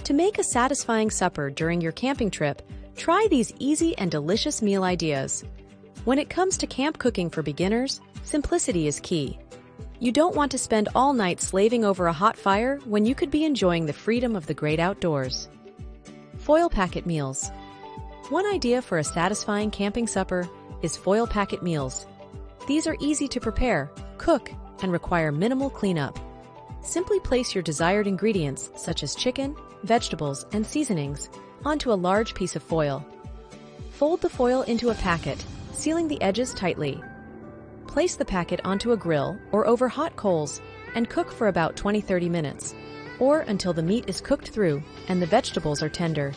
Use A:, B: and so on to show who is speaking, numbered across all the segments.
A: To make a satisfying supper during your camping trip, try these easy and delicious meal ideas. When it comes to camp cooking for beginners, simplicity is key. You don't want to spend all night slaving over a hot fire when you could be enjoying the freedom of the great outdoors. Foil packet meals. One idea for a satisfying camping supper is foil packet meals. These are easy to prepare, cook, and require minimal cleanup. Simply place your desired ingredients, such as chicken, vegetables, and seasonings, onto a large piece of foil. Fold the foil into a packet, sealing the edges tightly. Place the packet onto a grill or over hot coals and cook for about 20-30 minutes, or until the meat is cooked through and the vegetables are tender.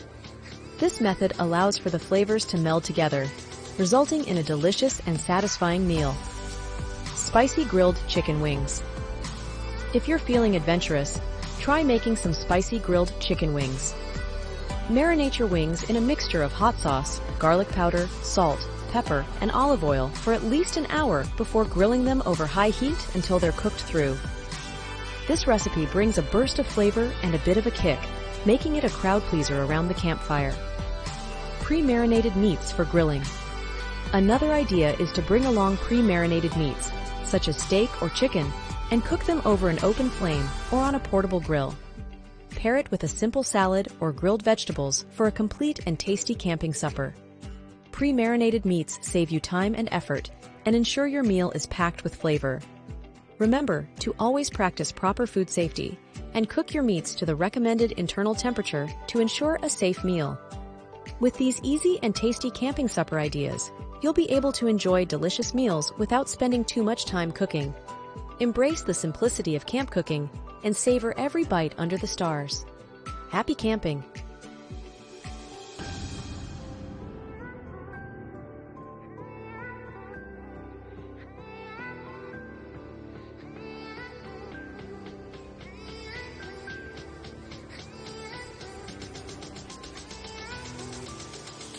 A: This method allows for the flavors to meld together, resulting in a delicious and satisfying meal. Spicy grilled chicken wings. If you're feeling adventurous, try making some spicy grilled chicken wings. Marinate your wings in a mixture of hot sauce, garlic powder, salt, pepper, and olive oil for at least an hour before grilling them over high heat until they're cooked through. This recipe brings a burst of flavor and a bit of a kick, making it a crowd pleaser around the campfire. Pre-marinated meats for grilling. Another idea is to bring along pre-marinated meats, such as steak or chicken, and cook them over an open flame or on a portable grill. Pair it with a simple salad or grilled vegetables for a complete and tasty camping supper. Pre-marinated meats save you time and effort and ensure your meal is packed with flavor. Remember to always practice proper food safety and cook your meats to the recommended internal temperature to ensure a safe meal. With these easy and tasty camping supper ideas, you'll be able to enjoy delicious meals without spending too much time cooking. Embrace the simplicity of camp cooking and savor every bite under the stars. Happy camping!